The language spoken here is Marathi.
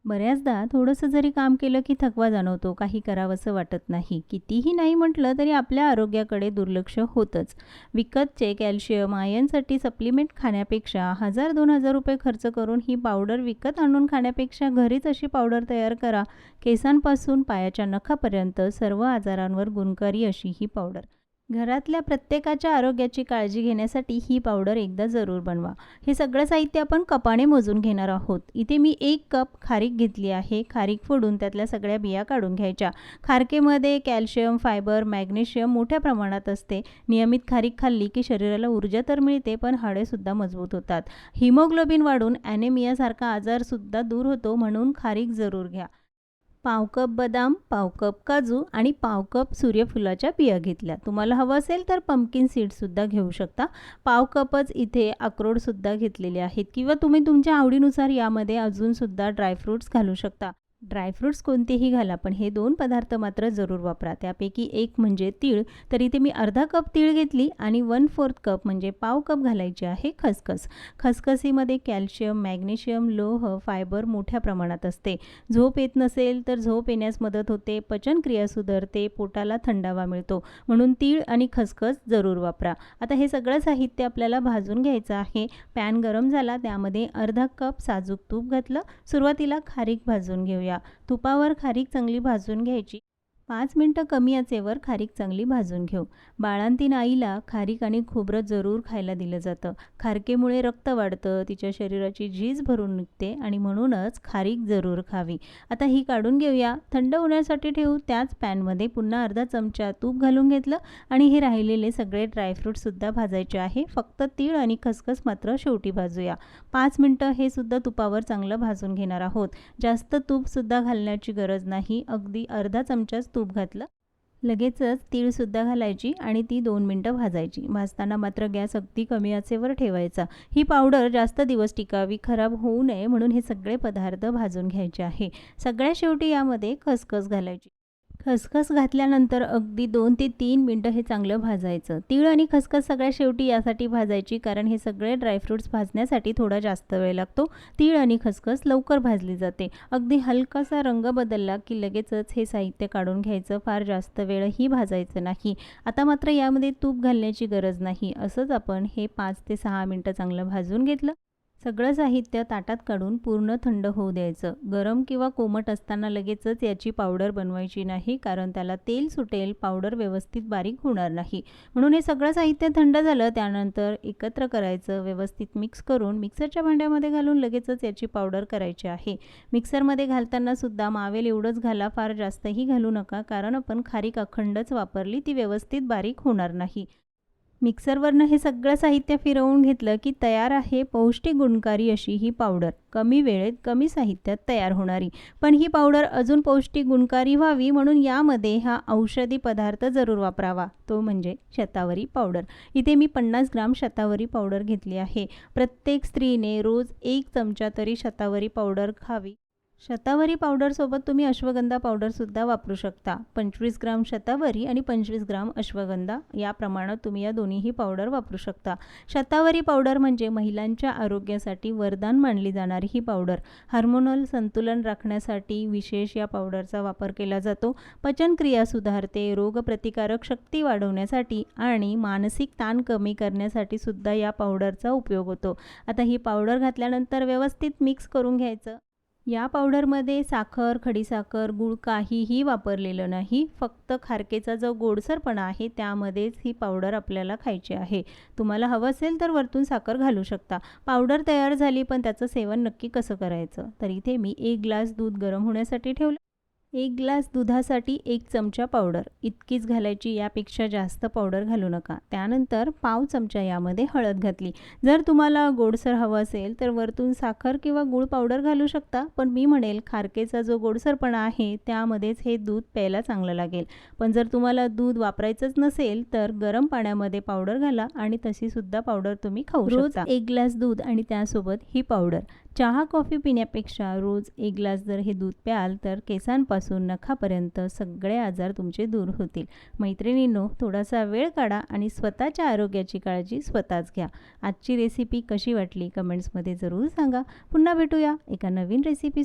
बऱ्याचदा थोडंसं जरी काम केलं की थकवा जाणवतो, काही करावंसं वाटत नाही. कितीही नाही म्हटलं तरी आपल्या आरोग्याकडे दुर्लक्ष होतंच. विकतचे कॅल्शियम, आयर्नसाठी सप्लिमेंट खाण्यापेक्षा 1000-2000 रुपये खर्च करून ही पावडर विकत आणून खाण्यापेक्षा घरीच अशी पावडर तयार करा. केसांपासून पायाच्या नखापर्यंत सर्व आजारांवर गुणकारी अशी ही पावडर. घरातल्या प्रत्येकाच्या आरोग्याची काळजी घेण्यासाठी ही पावडर एकदा जरूर बनवा. हे सगळं साहित्य आपण कपाने मोजून घेणार आहोत. इथे मी 1 कप खारीक घेतली आहे. खारीक फोडून त्यातल्या सगळ्या बिया काढून घ्यायच्या. खारकेमध्ये कॅल्शियम, फायबर, मॅग्नेशियम मोठ्या प्रमाणात असते. नियमित खारीक खाल्ली की शरीराला ऊर्जा तर मिळते, पण हाडेसुद्धा मजबूत होतात. हिमोग्लोबिन वाढून ॲनेमियासारखा आजारसुद्धा दूर होतो, म्हणून खारीक जरूर घ्या. पाव कप बदाम, पाव कप काजू आणि पाव कप सूर्यफुलाच्या बिया घेतल्या. तुम्हाला हवं असेल तर पंपकिन सीड्ससुद्धा घेऊ शकता. पाव कपच इथे अक्रोडसुद्धा घेतलेले आहेत किंवा तुम्ही तुमच्या आवडीनुसार यामध्ये अजूनसुद्धा ड्रायफ्रूट्स घालू शकता. ड्रायफ्रूट्स कोणतेही घाला, पण हे 2 पदार्थ मात्र जरूर वापरा. त्यापैकी एक म्हणजे तीळ. तर इथे मी अर्धा कप तीळ घेतली आणि 1/4 कप म्हणजे पाव कप घालायची आहे खसखस. खसखसीमध्ये कॅल्शियम, मॅग्नेशियम, लोह, फायबर मोठ्या प्रमाणात असते. झोप येत नसेल तर झोप येण्यास मदत होते, पचनक्रिया सुधारते, पोटाला थंडावा मिळतो. म्हणून तीळ आणि खसखस जरूर वापरा. आता हे सगळं साहित्य आपल्याला भाजून घ्यायचं आहे. पॅन गरम झाला, त्यामध्ये अर्धा कप साजूक तूप घातलं. सुरुवातीला खारीक भाजून घेऊया. तुपावर खारीक चांगली भाजून घ्यायची. 5 मिनिटं कमी आचेवर खारीक चांगली भाजून घेऊ. बाळंतीण आईला खारीक आणि खोबरं जरूर खायला दिलं जातं. खारकेमुळे रक्त वाढतं, तिच्या शरीराची झीज भरून निघते आणि म्हणूनच खारीक जरूर खावी. आता ही काढून घेऊया. थंड होण्यासाठी ठेवू. त्याच पॅनमध्ये पुन्हा अर्धा चमचा तूप घालून घेतलं आणि हे राहिलेले सगळे ड्रायफ्रूटसुद्धा भाजायचे आहे. फक्त तीळ आणि खसखस मात्र शेवटी भाजूया. 5 मिनिटं हे सुद्धा तुपावर चांगलं भाजून घेणार आहोत. जास्त तूपसुद्धा घालण्याची गरज नाही. अगदी अर्धा चमचाच तूप घातलं. लगेचच तीळसुद्धा घालायची आणि ती 2 मिनिटं भाजायची. भाजताना मात्र गॅस अगदी कमी आचेवर ठेवायचा. ही पावडर जास्त दिवस टिकावी, खराब होऊ नये म्हणून हे सगळे पदार्थ भाजून घ्यायचे आहे. सगळ्यात शेवटी यामध्ये खसखस घालायची. खसखस घातल्यानंतर अगदी 2 ते 3 मिनिटं हे चांगलं भाजायचं. तीळ आणि खसखस सगळ्यात शेवटी यासाठी भाजायची, कारण हे सगळे ड्रायफ्रूट्स भाजण्यासाठी थोडा जास्त वेळ लागतो. तीळ आणि खसखस लवकर भाजली जाते. अगदी हलकासा रंग बदलला की लगेचच हे साहित्य काढून घ्यायचं. फार जास्त वेळही भाजायचं नाही. आता मात्र यामध्ये तूप घालण्याची गरज नाही. असंच आपण हे 5 ते 6 मिनिटं चांगलं भाजून घेतलं. सगळं साहित्य ताटात काढून पूर्ण थंड होऊ द्यायचं. गरम किंवा कोमट असताना लगेचच याची पावडर बनवायची नाही, कारण त्याला तेल सुटेल, पावडर व्यवस्थित बारीक होणार नाही. म्हणून हे सगळं साहित्य थंड झालं त्यानंतर एकत्र करायचं. व्यवस्थित मिक्स करून मिक्सरच्या भांड्यामध्ये घालून लगेचच याची पावडर करायची आहे. मिक्सरमध्ये घालताना सुद्धा मावेल एवढंच घाला, फार जास्तही घालू नका, कारण आपण खारीक अखंडच वापरली, ती व्यवस्थित बारीक होणार नाही. मिक्सरवरनं हे सगळं साहित्य फिरवून घेतलं की तयार आहे पौष्टिक गुणकारी अशी ही पावडर. कमी वेळेत कमी साहित्यात तयार होणारी. पण ही पावडर अजून पौष्टिक गुणकारी व्हावी म्हणून यामध्ये हा औषधी पदार्थ जरूर वापरावा, तो म्हणजे शतावरी पावडर. इथे मी 50 ग्राम शतावरी पावडर घेतली आहे. प्रत्येक स्त्रीने रोज 1 चमचा तरी शतावरी पावडर खावी. शतावरी पावडरसोबत तुम्ही अश्वगंधा पावडरसुद्धा वापरू शकता. 25 ग्राम शतावरी आणि 25 ग्राम अश्वगंधा या प्रमाणात तुम्ही या दोन्हीही पावडर वापरू शकता. शतावरी पावडर म्हणजे महिलांच्या आरोग्यासाठी वरदान मानली जाणारी ही पावडर. हार्मोनल संतुलन राखण्यासाठी विशेष या पावडरचा वापर केला जातो. पचनक्रिया सुधारते, रोगप्रतिकारक शक्ती वाढवण्यासाठी आणि मानसिक ताण कमी करण्यासाठी सुद्धा या पावडरचा उपयोग होतो. आता ही पावडर घातल्यानंतर व्यवस्थित मिक्स करून घ्यायचं. या पावडरमध्ये साखर, खडीसाखर, गूळ काहीही वापरलेलं नाही. फक्त खारकेचा जो गोडसरपणा आहे त्यामध्येच ही पावडर आपल्याला खायची आहे. तुम्हाला हवं असेल तर वरतून साखर घालू शकता. पावडर तयार झाली, पण त्याचं सेवन नक्की कसं करायचं? तर इथे मी 1 ग्लास दूध गरम होण्यासाठी ठेवलं. 1 ग्लास दुधासाठी 1 चमचा पावडर इतकीच घालायची, यापेक्षा जास्त पावडर घालू नका. त्यानंतर पाव चमचा यामध्ये हळद घातली. जर तुम्हाला गोडसर हवं असेल तर वरतून साखर किंवा गूळ पावडर घालू शकता, पण मी म्हणेल खारकेचा जो गोडसरपणा आहे त्यामध्येच हे दूध प्यायला चांगलं लागेल. पण जर तुम्हाला दूध वापरायचंच नसेल तर गरम पाण्यामध्ये पावडर घाला आणि तशीसुद्धा पावडर तुम्ही खाऊ शकता. 1 ग्लास दूध आणि त्यासोबत ही पावडर. चहा कॉफी पिण्यापेक्षा रोज 1 ग्लास जर हे दूध प्याल तर केसांपासून नखापर्यंत सगळे आजार तुमचे दूर होतील. मैत्रिणींनो, थोडासा वेळ काढा आणि स्वतःच्या आरोग्याची काळजी स्वतःच घ्या. आजची रेसिपी कशी वाटली कमेंट्समध्ये जरूर सांगा. पुन्हा भेटूया एका नवीन रेसिपी